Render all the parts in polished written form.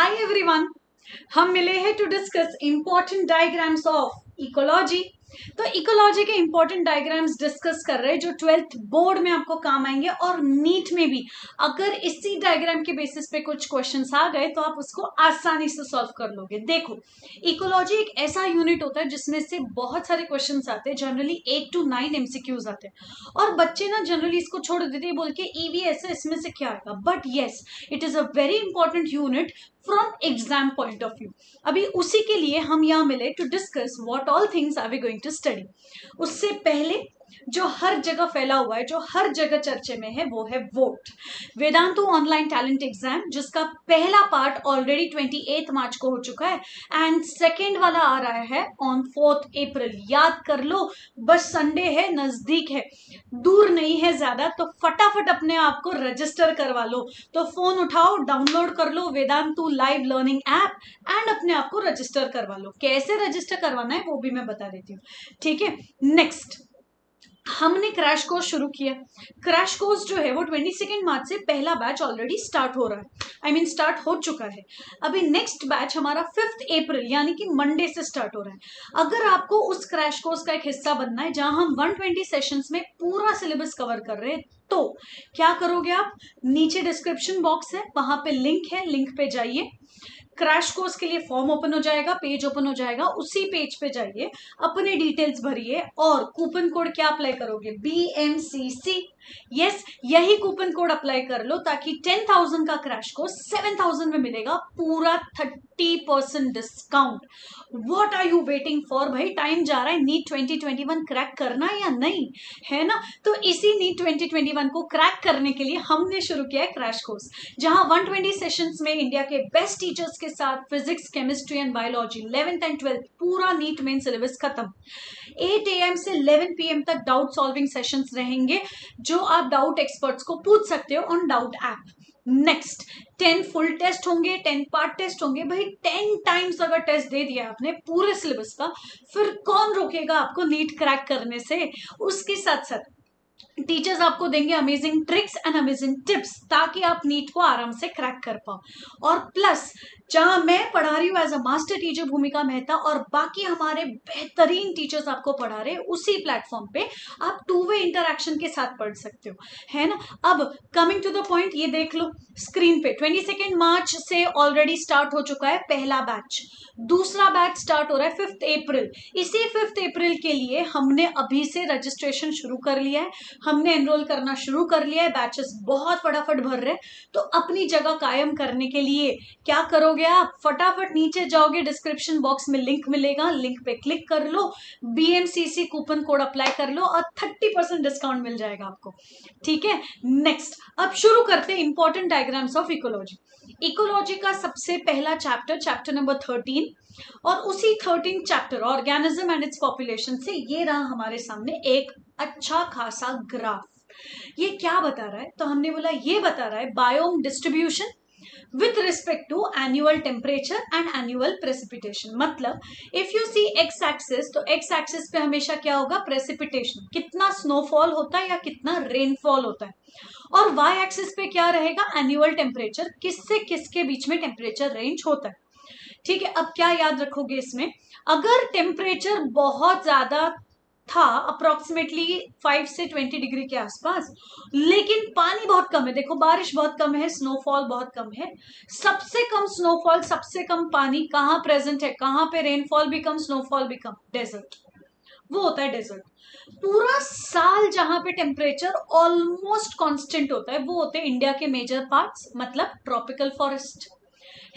Hi everyone, हम मिले हैं to discuss important diagrams of ecology. तो इकोलॉजी के इंपॉर्टेंट डायग्राम्स डिस्कस कर रहे हैं जो 12th बोर्ड में आपको काम आएंगे और नीट में भी। अगर इसी डायग्राम के बेसिस पे कुछ क्वेश्चंस आ गए तो आप उसको आसानी से सॉल्व कर लोगे। देखो, इकोलॉजी एक ऐसा यूनिट होता है जिसमें से बहुत सारे क्वेश्चंस आते हैं, जनरली 8 to 9 एमसीक्यूज आते हैं और बच्चे ना जनरली इसको छोड़ देते हैं बोल के ईवीएस है, इसमें से क्या आएगा। But yes, it is a very important unit from exam point of view. अभी उसी के लिए हम यहाँ मिले to discuss what all things are we going to study. उससे पहले जो हर जगह फैला हुआ है, जो हर जगह चर्चे में है, वो है vote. Vedantu online talent exam जिसका पहला पार्ट ऑलरेडी 28 मार्च को हो चुका है एंड सेकेंड वाला आ रहा है ऑन 4th अप्रैल। याद कर लो, बस संडे है, नजदीक है, दूर नहीं है ज्यादा, तो फटाफट अपने आप को रजिस्टर करवा लो। तो फोन उठाओ, डाउनलोड कर लो Vedantu live learning app and अपने आप को रजिस्टर करवा लो। कैसे रजिस्टर करवाना है वो भी मैं बता देती हूँ, ठीक है। नेक्स्ट, हमने क्रैश कोर्स शुरू किया। क्रैश कोर्स जो है वो 22 मार्च से पहला बैच ऑलरेडी स्टार्ट हो रहा है, स्टार्ट हो चुका है। अभी नेक्स्ट बैच हमारा 5th अप्रैल यानी कि मंडे से स्टार्ट हो रहा है। अगर आपको उस क्रैश कोर्स का एक हिस्सा बनना है जहां हम 120 सेशंस में पूरा सिलेबस कवर कर रहे हैं, तो क्या करोगे आप, नीचे डिस्क्रिप्शन बॉक्स है, वहां पे लिंक है, लिंक पे जाइए। क्रैश कोर्स के लिए फॉर्म ओपन हो जाएगा, पेज ओपन हो जाएगा, उसी पेज पे जाइए, अपने डिटेल्स भरिए और कूपन कोड क्या अप्लाई करोगे, BMCC। यस, यही कूपन कोड अप्लाई कर लो ताकि 10,000 का क्रैश कोर्स 7,000 में मिलेगा, पूरा 30% discount. What are you waiting for भाई, टाइम जा रहा है, नीट 2021 क्रैक करना या नहीं, है ना। तो इसी नीट 2021 को क्रैक करने के लिए हमने शुरू किया है क्रैश कोर्स, जहां 120 सेशंस में इंडिया के बेस्ट टीचर्स के साथ physics, chemistry and biology 11th and 12th पूरा नीट मेन सिलेबस खत्म। 8 AM से 11 PM तक डाउट सॉल्विंग सेशंस रहेंगे जो आप डाउट एक्सपर्ट्स को पूछ सकते हो on doubt app. Next, 10 full test होंगे, 10 पार्ट टेस्ट होंगे। भाई 10 टाइम्स अगर टेस्ट दे दिया आपने पूरे सिलेबस का, फिर कौन रोकेगा आपको नीट क्रैक करने से। उसके साथ साथ टीचर्स आपको देंगे amazing tricks and amazing tips ताकि आप नीट को आराम से क्रैक कर पाओ। और प्लस जहां मैं पढ़ा रही हूँ एज अ मास्टर टीचर भूमिका मेहता और बाकी हमारे बेहतरीन टीचर्स आपको पढ़ा रहे हैं, उसी प्लेटफॉर्म पे आप 2-वे इंटरक्शन के साथ पढ़ सकते हो, है ना। अब कमिंग टू द पॉइंट, ये देख लो स्क्रीन पे 22 मार्च से ऑलरेडी स्टार्ट हो चुका है पहला बैच, दूसरा बैच स्टार्ट हो रहा है 5th अप्रैल। इसी 5th अप्रैल के लिए हमने अभी से रजिस्ट्रेशन शुरू कर लिया है, हमने एनरोल करना शुरू कर लिया है, बैचेस बहुत फटाफट भर रहे हैं। तो अपनी जगह कायम करने के लिए क्या करोगे आप, फटाफट नीचे जाओगे, डिस्क्रिप्शन बॉक्स में लिंक मिलेगा, लिंक पे क्लिक कर लो, BMCC कूपन कोड अप्लाई कर लो और 30% डिस्काउंट मिल जाएगा आपको, ठीक है। नेक्स्ट, अब शुरू करते हैं important diagrams of ecology. Ecology का सबसे पहला चैप्टर नंबर 13, और उसी 13 chapter organism and its population से ये रहा हमारे सामने एक अच्छा खासा ग्राफ। ये क्या बता रहा है, तो हमने बोला ये बता रहा है biome distribution with respect to annual temperature and annual precipitation। मतलब if you see x axis, तो x axis पे हमेशा क्या होगा, precipitation, कितना स्नोफॉल होता है या कितना रेनफॉल होता है, और y axis पे क्या रहेगा, एनुअल टेम्परेचर, किससे किसके बीच में टेम्परेचर रेंज होता है, ठीक है। अब क्या याद रखोगे इसमें, अगर टेम्परेचर बहुत ज्यादा था अप्रोक्सीमेटली 5 से 20 डिग्री के आसपास, लेकिन पानी बहुत कम है, देखो बारिश बहुत कम है, स्नोफॉल बहुत कम है, सबसे कम स्नोफॉल सबसे कम पानी कहाँ प्रेजेंट है, कहाँ पे रेनफॉल भी कम स्नोफॉल भी कम, डेजर्ट, वो होता है डेजर्ट। पूरा साल जहां पे टेम्परेचर ऑलमोस्ट कांस्टेंट होता है वो होते हैं इंडिया के मेजर पार्ट्स, मतलब ट्रॉपिकल फॉरेस्ट,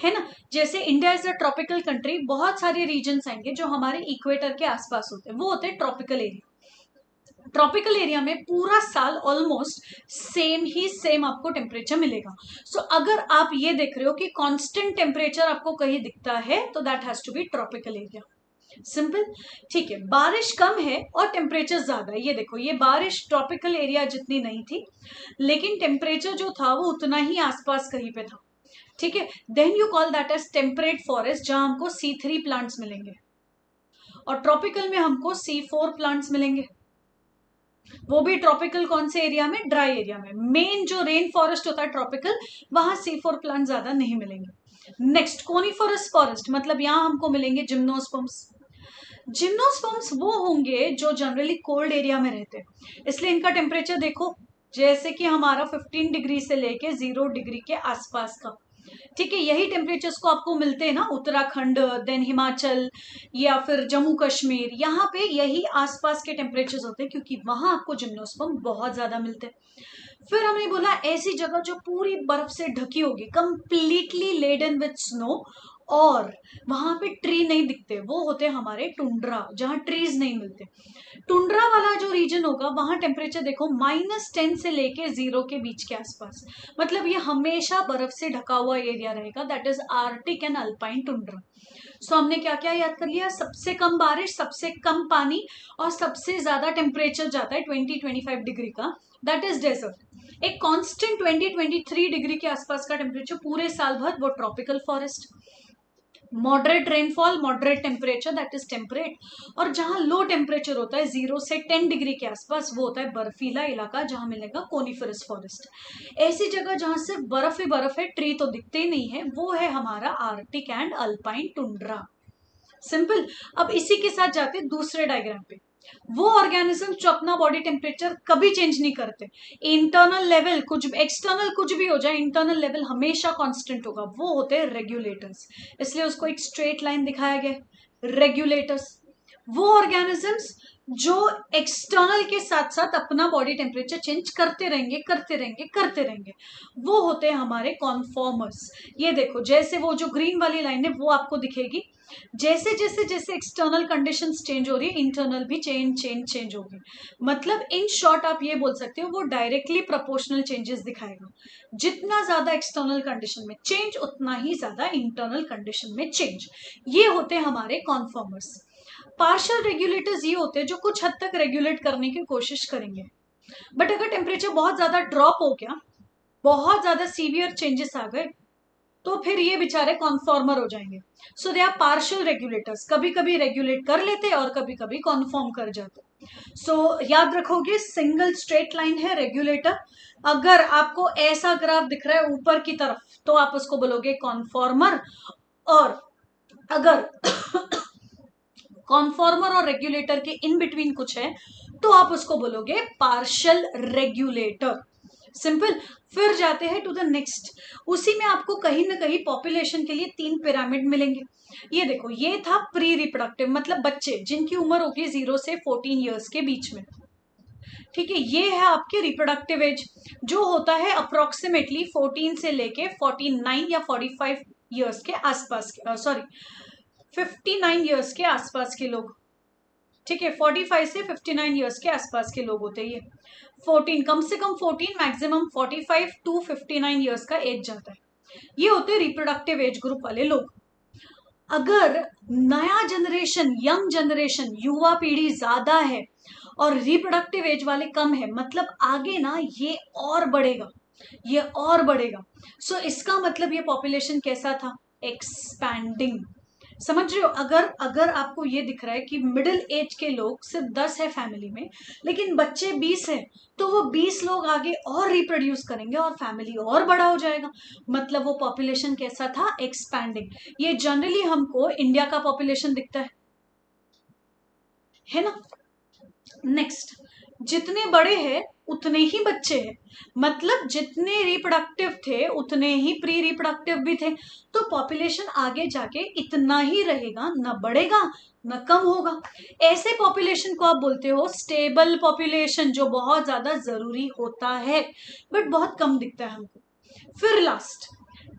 है ना। जैसे India is a tropical country, बहुत सारे रीजन्स आएंगे जो हमारे इक्वेटर के आसपास होते हैं, वो होते हैं ट्रॉपिकल एरिया। ट्रॉपिकल एरिया में पूरा साल ऑलमोस्ट सेम आपको टेम्परेचर मिलेगा। सो अगर आप ये देख रहे हो कि कांस्टेंट टेम्परेचर आपको कहीं दिखता है तो that has to be tropical area, simple, ठीक है। बारिश कम है और टेम्परेचर ज्यादा है, ये देखो ये बारिश ट्रॉपिकल एरिया जितनी नहीं थी, लेकिन टेम्परेचर जो था वो उतना ही आसपास कहीं पे था, ठीक है। Then you call that as temperate forest, जहां हमको C3 प्लांट्स मिलेंगे, और ट्रॉपिकल में हमको C4 प्लांट्स मिलेंगे, वो भी ट्रॉपिकल कौन से एरिया में, ड्राई एरिया में। मेन जो रेन फॉरेस्ट होता है ट्रॉपिकल, वहां C4 प्लांट ज्यादा नहीं मिलेंगे। नेक्स्ट कोनिफरस फॉरेस्ट, मतलब यहाँ हमको मिलेंगे जिम्नोस्पर्म्स। जिम्नोस्पर्म्स वो होंगे जो जनरली कोल्ड एरिया में रहते हैं, इसलिए इनका टेम्परेचर देखो जैसे कि हमारा 15 डिग्री से लेके 0 डिग्री के आसपास का, ठीक है। यही टेम्परेचर्स को आपको मिलते हैं ना उत्तराखंड, देन हिमाचल या फिर जम्मू कश्मीर, यहाँ पे यही आसपास के टेम्परेचर्स होते हैं क्योंकि वहां आपको जिम्नोस्पर्म बहुत ज्यादा मिलते हैं। फिर हमने बोला ऐसी जगह जो पूरी बर्फ से ढकी होगी, कंप्लीटली लेडन विथ स्नो, और वहां पे ट्री नहीं दिखते, वो होते हैं हमारे टुंड्रा, जहां ट्रीज नहीं मिलते। टुंड्रा वाला जो रीजन होगा वहां टेम्परेचर देखो -10 से लेके 0 के बीच के आसपास, मतलब ये हमेशा बर्फ से ढका हुआ एरिया रहेगा, that is arctic and alpine tundra. So हमने क्या क्या याद कर लिया, सबसे कम बारिश, सबसे कम पानी, और सबसे ज्यादा टेम्परेचर जाता है 20-25 डिग्री का, दैट इज डेजर्ट। एक कांस्टेंट 20-23 डिग्री के आसपास का टेम्परेचर पूरे साल भर, वो tropical forest. Moderate rainfall, moderate temperature, that is temperate. और जहां लो टेम्परेचर होता है 0 से 10 डिग्री के आसपास, वो होता है बर्फीला इलाका, जहां मिलेगा कोनिफरस फॉरेस्ट। ऐसी जगह जहां सिर्फ बर्फ ही बर्फ है, ट्री तो दिखते ही नहीं है, वो है हमारा Arctic and alpine tundra. Simple. अब इसी के साथ जाते दूसरे डायग्राम पे। वो ऑर्गेनिज्म जो अपना बॉडी टेम्परेचर कभी चेंज नहीं करते, इंटरनल लेवल कुछ एक्सटर्नल कुछ भी हो जाए, इंटरनल लेवल हमेशा कांस्टेंट होगा, वो होते हैं रेगुलेटर्स। इसलिए उसको एक स्ट्रेट लाइन दिखाया गया, रेगुलेटर्स। वो ऑर्गेनिजम्स जो एक्सटर्नल के साथ साथ अपना बॉडी टेम्परेचर चेंज करते रहेंगे करते रहेंगे करते रहेंगे, वो होते हैं हमारे कॉन्फॉर्मर्स। ये देखो जैसे वो जो ग्रीन वाली लाइन है वो आपको दिखेगी, जैसे जैसे जैसे एक्सटर्नल कंडीशंस चेंज हो रही है, इंटरनल भी चेंज होगी। मतलब इन शॉर्ट आप ये बोल सकते हो वो डायरेक्टली प्रोपोर्शनल चेंजेस दिखाएगा। जितना ज्यादा एक्सटर्नल कंडीशन में चेंज, उतना ही ज्यादा इंटरनल कंडीशन में चेंज। ये होते हैं हमारे कॉन्फॉर्मर्स। पार्शियल रेगुलेटर्स ये होते हैं जो कुछ हद तक रेगुलेट करने की कोशिश करेंगे, बट अगर टेम्परेचर बहुत ज्यादा ड्रॉप हो गया, बहुत ज्यादा सीवियर चेंजेस आ गए, तो फिर ये बेचारे कॉन्फॉर्मर हो जाएंगे। सो दे आर पार्शियल रेगुलेटर्स, कभी कभी रेगुलेट कर लेते और कभी कभी कॉन्फॉर्म कर जाते। सो याद रखोगे सिंगल स्ट्रेट लाइन है रेगुलेटर। अगर आपको ऐसा ग्राफ दिख रहा है ऊपर की तरफ, तो आप उसको बोलोगे कॉन्फॉर्मर, और अगर कॉन्फॉर्मर और रेगुलेटर के इन बिटवीन कुछ है, तो आप उसको बोलोगे पार्शियल रेगुलेटर। सिंपल। फिर जाते हैं टू द नेक्स्ट। उसी में आपको कहीं ना कहीं पॉपुलेशन के लिए 3 पिरामिड मिलेंगे। ये देखो, ये था प्री रिप्रोडक्टिव, मतलब बच्चे जिनकी उम्र होगी 0 से 14 ईयर्स के बीच में, ठीक है। ये है आपके रिप्रोडक्टिव एज, जो होता है अप्रोक्सीमेटली 14 से लेके 49 या 45 ईयर्स के आसपास के, सॉरी 59 ईयर्स के आसपास के लोग, ठीक है। 45 से 59 ईयर्स के आसपास के लोग होते हैं ये। 14, कम से कम 14, मैक्सिमम 45 टू 59 ईयर्स का एज जाता है। ये होते हैं रिप्रोडक्टिव एज ग्रुप वाले लोग। अगर नया जनरेशन, यंग जनरेशन, युवा पीढ़ी ज्यादा है और रिप्रोडक्टिव एज वाले कम है, मतलब आगे ना ये और बढ़ेगा, ये और बढ़ेगा। सो इसका मतलब ये पॉपुलेशन कैसा था, एक्सपैंडिंग। समझ रहे हो। अगर अगर आपको ये दिख रहा है कि मिडिल एज के लोग सिर्फ 10 है फैमिली में, लेकिन बच्चे 20 है, तो वो 20 लोग आगे और रिप्रोड्यूस करेंगे और फैमिली और बड़ा हो जाएगा, मतलब वो पॉपुलेशन कैसा था, एक्सपैंडिंग। ये जनरली हमको इंडिया का पॉपुलेशन दिखता है ना। नेक्स्ट, जितने बड़े हैं उतने ही बच्चे हैं, मतलब जितने रिप्रोडक्टिव थे उतने ही प्री रिप्रोडक्टिव भी थे, तो पॉपुलेशन आगे जाके इतना ही रहेगा, न बढ़ेगा न कम होगा। ऐसे पॉपुलेशन को आप बोलते हो स्टेबल पॉपुलेशन, जो बहुत ज्यादा जरूरी होता है बट बहुत कम दिखता है हमको। फिर लास्ट,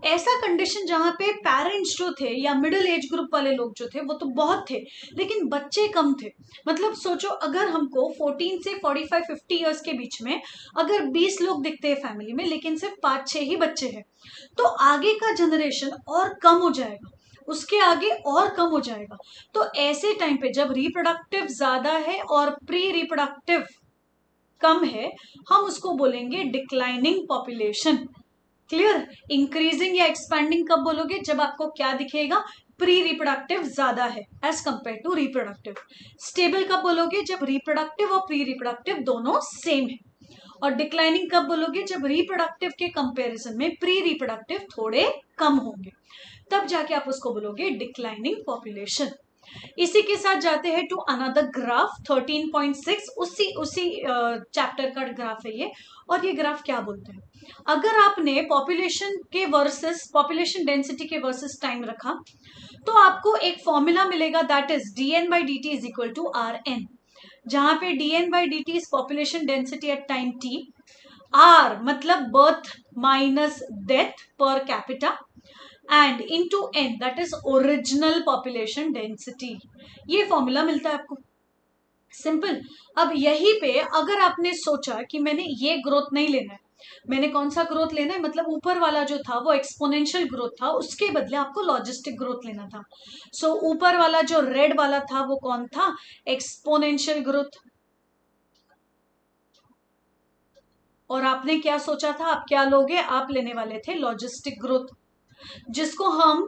ऐसा कंडीशन जहां पे पेरेंट्स जो थे या मिडिल एज ग्रुप वाले लोग जो थे वो तो बहुत थे, लेकिन बच्चे कम थे। मतलब सोचो, अगर हमको 14 से 45-50 ईयर्स के बीच में अगर 20 लोग दिखते हैं फैमिली में, लेकिन सिर्फ 5-6 ही बच्चे हैं, तो आगे का जनरेशन और कम हो जाएगा, उसके आगे और कम हो जाएगा। तो ऐसे टाइम पे जब रिप्रोडक्टिव ज्यादा है और प्री रिप्रोडक्टिव कम है, हम उसको बोलेंगे डिक्लाइनिंग पॉपुलेशन। क्लियर। इंक्रीजिंग या एक्सपैंडिंग कब बोलोगे, जब आपको क्या दिखेगा, प्री रिप्रोडक्टिव ज्यादा है as compare to reproductive. Stable कब बोलोगे, जब रिप्रोडक्टिव और प्री रिप्रोडक्टिव दोनों सेम है। और डिक्लाइनिंग कब बोलोगे? जब रिप्रोडक्टिव के कंपैरिजन में प्री रिप्रोडक्टिव थोड़े कम होंगे, तब जाके आप उसको बोलोगे डिक्लाइनिंग पॉपुलेशन। इसी के साथ जाते हैं टू अनदर ग्राफ 13.6, उसी चैप्टर का ग्राफ है ये। और ये ग्राफ क्या बोलते हैं? अगर आपने पॉपुलेशन के वर्सेस पॉपुलेशन डेंसिटी के वर्सेस टाइम रखा तो आपको एक फॉर्मूला मिलेगा, that is dn by dt is equal to Rn, जहां पे dn by dt is population density at time t, R मतलब birth minus death per capita, and into n that is original population density. ये formula मिलता है आपको, simple. अब यही पे अगर आपने सोचा कि मैंने ये ग्रोथ नहीं लेना है, मैंने कौन सा ग्रोथ लेना है, मतलब ऊपर वाला जो था वो एक्सपोनेंशियल ग्रोथ था, उसके बदले आपको लॉजिस्टिक ग्रोथ लेना था। सो ऊपर वाला जो रेड वाला था वो कौन था? Exponential growth. और आपने क्या सोचा था? आप क्या लोगे? आप लेने वाले थे लॉजिस्टिक ग्रोथ, जिसको हम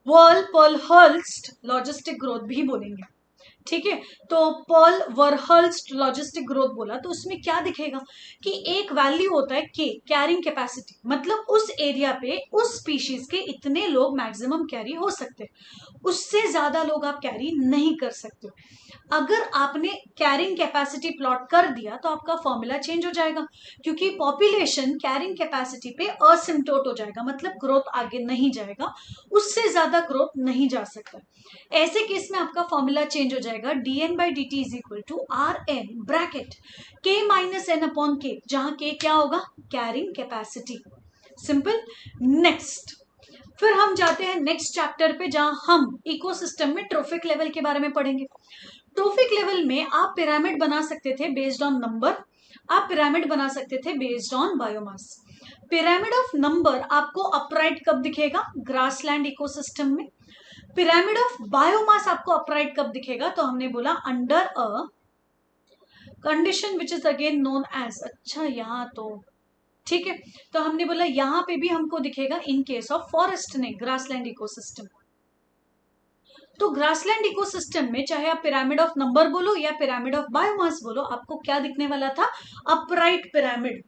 पर्ल-वर्हल्स्ट लॉजिस्टिक ग्रोथ भी बोलेंगे, ठीक है। तो पर्ल-वर्हल्स्ट लॉजिस्टिक ग्रोथ बोला तो उसमें क्या दिखेगा कि एक वैल्यू होता है के, कैरिंग कैपेसिटी, मतलब उस एरिया पे उस स्पीशीज के इतने लोग मैक्सिमम कैरी हो सकते, उससे ज्यादा लोग आप कैरी नहीं कर सकते। अगर आपने कैरिंग कैपेसिटी प्लॉट कर दिया तो आपका फॉर्मूला चेंज हो जाएगा, क्योंकि पॉपुलेशन कैरिंग कैपेसिटी पे असिम्प्टोट हो जाएगा, मतलब ग्रोथ आगे नहीं जाएगा, उससे ज्यादा ग्रोथ नहीं जा सकता। ऐसे केस में आपका फॉर्मूला चेंज हो जाएगा, dn by dt is equal to Rn bracket k minus N upon K, जहां k क्या होगा? Carrying capacity. सिंपल। नेक्स्ट, फिर हम जाते हैं नेक्स्ट चैप्टर पे, जहां हम इकोसिस्टम में ट्रोफिक लेवल के बारे में पढ़ेंगे। ट्रोफिक लेवल में आप पिरामिड बना सकते थे बेस्ड ऑन नंबर, आप पिरामिड बना सकते थे based on biomass. Pyramid of number आपको अपराइट कब दिखेगा? ग्रासलैंड इकोसिस्टम में। पिरामिड ऑफ बायोमास आपको अपराइट कब दिखेगा? तो हमने बोला under a condition which is again known as, अच्छा यहाँ तो ठीक है, तो हमने बोला यहां पे भी हमको दिखेगा इन केस ऑफ फॉरेस्ट नहीं, ग्रासलैंड इकोसिस्टम। तो ग्रासलैंड इकोसिस्टम में चाहे आप पिरामिड ऑफ नंबर बोलो या पिरामिड ऑफ बायोमास बोलो, आपको क्या दिखने वाला था? Upright pyramid.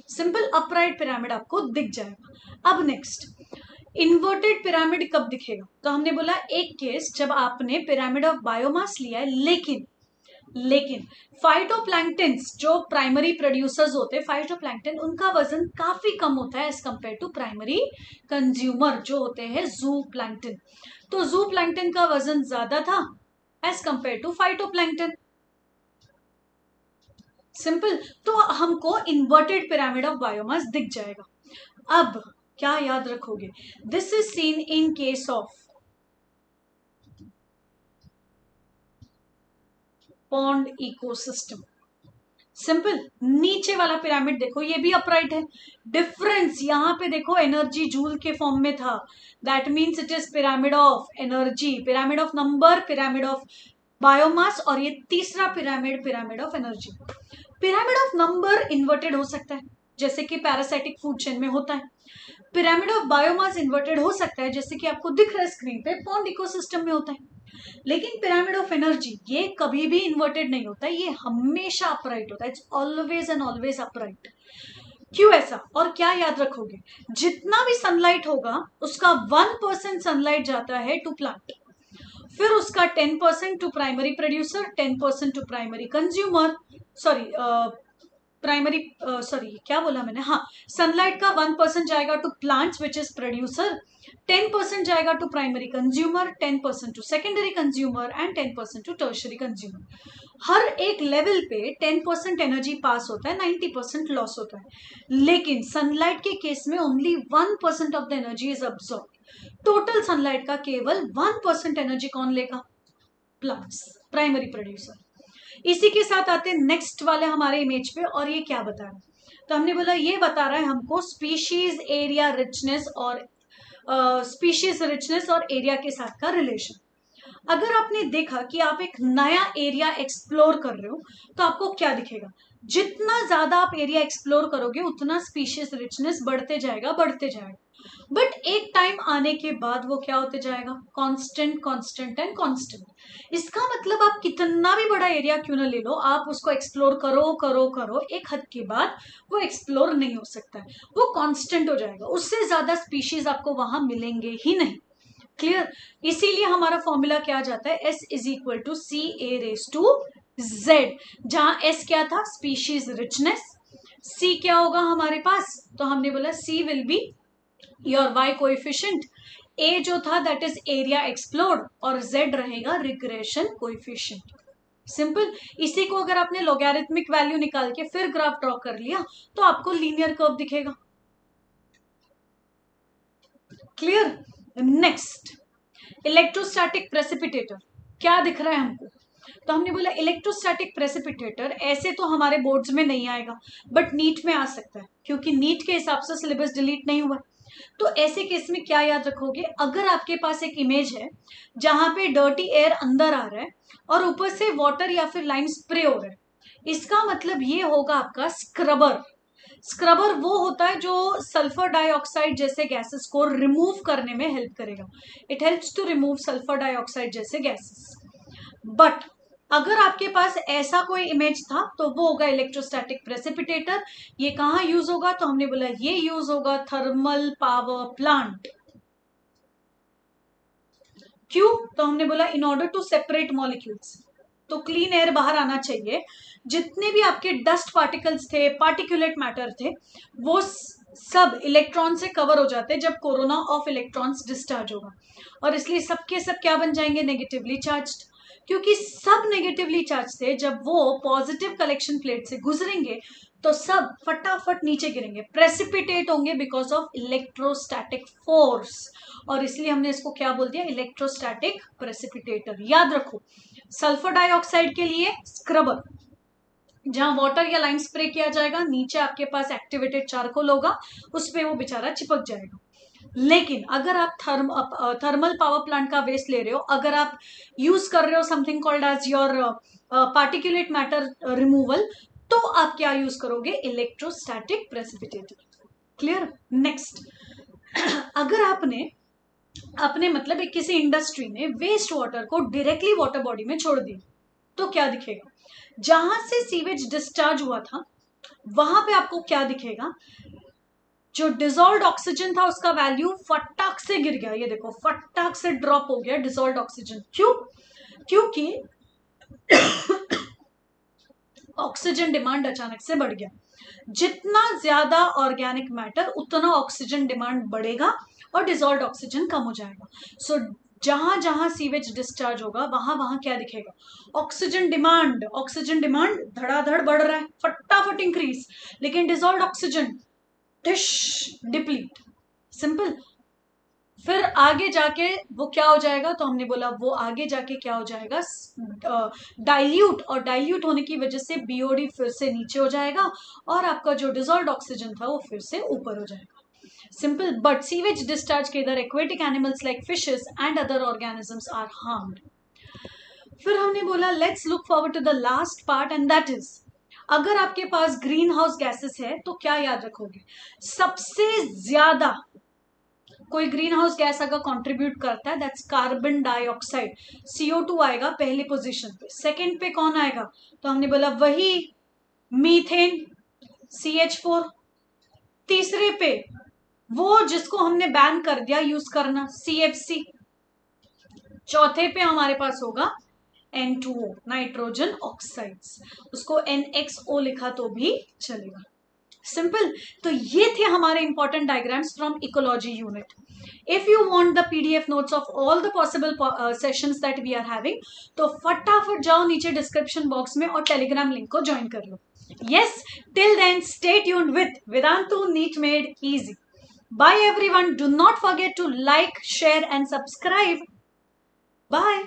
Simple, upright pyramid आपको दिख जाएगा। अब नेक्स्ट, इन्वर्टेड पिरामिड कब दिखेगा? तो हमने बोला एक केस जब आपने पिरामिड ऑफ बायोमास लिया है, लेकिन फाइटोप्लैंक्टन्स जो प्राइमरी प्रोड्यूसर्स होते हैं, फाइटोप्लैंक्टन, उनका वजन काफी कम होता है as compare to primary consumer जो होते हैं जू प्लैंक्टन। तो जू प्लैंक्टन का वजन ज्यादा था as compare to phytoplankton. Simple, तो हमको इन्वर्टेड पिरामिड ऑफ बायोमास दिख जाएगा। अब क्या याद रखोगे? This is seen in case of pond ecosystem. Simple, नीचे वाला पिरामिड देखो, ये भी अपराइट है। डिफरेंस यहाँ पे देखो, एनर्जी जूल के फॉर्म में था, that means it is pyramid of energy, pyramid of number, pyramid of biomass, और ये तीसरा pyramid, pyramid of energy. Pyramid of number inverted हो सकता है, जैसे कि पैरासाइटिक फूड चेन में होता है। पिरामिड ऑफ बायोमास इन्वर्टेड हो सकता है, जैसे कि आपको दिख रहा है स्क्रीन पे, पॉन्ड इकोसिस्टम में होता है। लेकिन पिरामिड ऑफ एनर्जी ये कभी भी इन्वर्टेड नहीं होता, ये हमेशा अपराइट होता है, it's always and always upright. क्यों ऐसा? और क्या याद रखोगे? जितना भी सनलाइट होगा उसका 1% सनलाइट जाता है टू प्लांट, फिर उसका 10% to primary producer, 10% to primary consumer, क्या बोला मैंने, हाँ, सनलाइट का 1% जाएगा to plants which is producer, 10% जाएगा to primary consumer, 10% to secondary consumer and 10% to tertiary consumer. हर एक लेवल पे 10% एनर्जी पास होता है, 90% लॉस होता है। लेकिन सनलाइट के केस में only 1% of the energy is absorb. Total sunlight का केवल 1% एनर्जी कौन लेगा? Plants, primary producer. इसी के साथ आते हैं नेक्स्ट वाले हमारे इमेज पे, और ये क्या बता रहा है? तो हमने बोला ये बता रहा है हमको स्पीशीज एरिया रिचनेस और स्पीशीज रिचनेस और एरिया के साथ का रिलेशन। अगर आपने देखा कि आप एक नया एरिया एक्सप्लोर कर रहे हो तो आपको क्या दिखेगा, जितना ज्यादा आप एरिया एक्सप्लोर करोगे उतना स्पीशीज रिचनेस बढ़ते जाएगा बढ़ते जाएगा। बट एक टाइम आने के बाद वो क्या होते जाएगा, कांस्टेंट कांस्टेंट एंड कांस्टेंट। इसका मतलब आप कितना भी बड़ा एरिया क्यों ना ले लो, आप उसको एक्सप्लोर करो करो करो, एक हद के बाद वो एक्सप्लोर नहीं हो सकता है, वो कांस्टेंट हो जाएगा, उससे ज्यादा स्पीशीज आपको वहां मिलेंगे ही नहीं। क्लियर। इसीलिए हमारा फॉर्मूला क्या आ जाता है, S is equal to C A raise to Z, जहां एस क्या था, स्पीशीज रिचनेस, सी क्या होगा हमारे पास, तो हमने बोला C will be your Y coefficient, A जो था दैट इज एरिया एक्सप्लोर्ड, और जेड रहेगा रिग्रेशन कोएफिशिएंट। सिंपल। इसी को अगर आपने लॉगरिथमिक वैल्यू निकाल के फिर ग्राफ ड्रॉ कर लिया तो आपको लीनियर कर्व दिखेगा। क्लियर। नेक्स्ट, इलेक्ट्रोस्टैटिक प्रेसिपिटेटर, क्या दिख रहा है हमको, तो हमने बोला इलेक्ट्रोस्टैटिक प्रेसिपिटेटर ऐसे तो हमारे बोर्ड्स में नहीं आएगा, बट नीट में आ सकता है, क्योंकि नीट के हिसाब से सिलेबस डिलीट नहीं हुआ। तो ऐसे केस में क्या याद रखोगे, अगर आपके पास एक इमेज है जहां पे डर्टी एयर अंदर आ रहा है और ऊपर से वाटर या फिर लाइम स्प्रे हो रहा है, इसका मतलब ये होगा आपका स्क्रबर। स्क्रबर वो होता है जो सल्फर डाइऑक्साइड जैसे गैसेस को रिमूव करने में हेल्प करेगा, it helps to remove sulphur dioxide जैसे गैसेस। बट अगर आपके पास ऐसा कोई इमेज था तो वो होगा इलेक्ट्रोस्टैटिक प्रेसिपिटेटर। ये कहां यूज होगा, तो हमने बोला ये यूज होगा थर्मल पावर प्लांट। क्यों, तो हमने बोला in order to separate molecules, तो क्लीन एयर बाहर आना चाहिए, जितने भी आपके डस्ट पार्टिकल्स थे, पार्टिकुलेट मैटर थे, वो सब इलेक्ट्रॉन से कवर हो जाते हैं जब कोरोना ऑफ इलेक्ट्रॉन्स डिस्चार्ज होगा, और इसलिए सबके सब क्या बन जाएंगे, नेगेटिवली चार्ज्ड। क्योंकि सब नेगेटिवली चार्ज थे, जब वो पॉजिटिव कलेक्शन प्लेट से गुजरेंगे तो सब फटाफट नीचे गिरेंगे, प्रेसिपिटेट होंगे बिकॉज ऑफ इलेक्ट्रोस्टैटिक फोर्स, और इसलिए हमने इसको क्या बोल दिया, इलेक्ट्रोस्टैटिक प्रेसिपिटेटर। याद रखो, सल्फर डाइऑक्साइड के लिए स्क्रबर, जहां वाटर या लाइम स्प्रे किया जाएगा, नीचे आपके पास एक्टिवेटेड चारकोल होगा, उस पर वो बेचारा चिपक जाएगा। लेकिन अगर आप थर्मल पावर प्लांट का वेस्ट ले रहे हो, अगर आप यूज कर रहे हो something called as your particulate matter removal, तो आप क्या यूज करोगे, इलेक्ट्रोस्टैटिक प्रेसिपिटेटर। क्लियर। नेक्स्ट, अगर आपने अपने मतलब एक किसी इंडस्ट्री में वेस्ट वाटर को डायरेक्टली वाटर बॉडी में छोड़ दिया तो क्या दिखेगा, जहां से सीवेज डिस्चार्ज हुआ था वहां पे आपको क्या दिखेगा, जो डिजोल्व ऑक्सीजन था उसका वैल्यू फटाक से गिर गया, ये देखो फटाक से ड्रॉप हो गया डिजोल्व ऑक्सीजन। क्यों, क्योंकि ऑक्सीजन डिमांड अचानक से बढ़ गया, जितना ज्यादा ऑर्गेनिक मैटर उतना ऑक्सीजन डिमांड बढ़ेगा और डिजोल्व ऑक्सीजन कम हो जाएगा। सो जहां जहां सीवेज डिस्चार्ज होगा वहां वहां क्या दिखेगा, ऑक्सीजन डिमांड धड़ाधड़ बढ़ रहा है, फटाफट इंक्रीज, लेकिन डिजोल्व ऑक्सीजन डिप्लीट। सिंपल। फिर आगे जाके वो क्या हो जाएगा, तो हमने बोला वो आगे जाके क्या हो जाएगा, डाइल्यूट, और डाइल्यूट होने की वजह से बीओडी फिर से नीचे हो जाएगा और आपका जो डिजोल्व ऑक्सीजन था वो फिर से ऊपर हो जाएगा। सिंपल। बट सीवेज डिस्चार्ज के इधर aquatic animals like fishes and other organisms are harmed. फिर हमने बोला let's look forward to the last part and that is, अगर आपके पास ग्रीन हाउस गैसेस है तो क्या याद रखोगे, सबसे ज्यादा कोई ग्रीन हाउस गैस अगर कंट्रीब्यूट करता है दैट्स कार्बन डाइऑक्साइड, CO2 आएगा पहली पोजीशन पे, सेकंड पे कौन आएगा, तो हमने बोला वही मीथेन CH4, तीसरे पे वो जिसको हमने बैन कर दिया यूज करना CFC, चौथे पे हमारे पास होगा N2O नाइट्रोजन ऑक्साइड्स, उसको NXO लिखा तो भी चलेगा। सिंपल। तो ये थे हमारे important diagrams from ecology unit. If you want the PDF notes of all the possible sessions that we are having, तो फटाफट जाओ नीचे डिस्क्रिप्शन बॉक्स में और टेलीग्राम लिंक को ज्वाइन कर लो। Yes, till then stay tuned with Vedantu NEET Made Easy. Bye everyone. Do not forget to like, share and subscribe. Bye.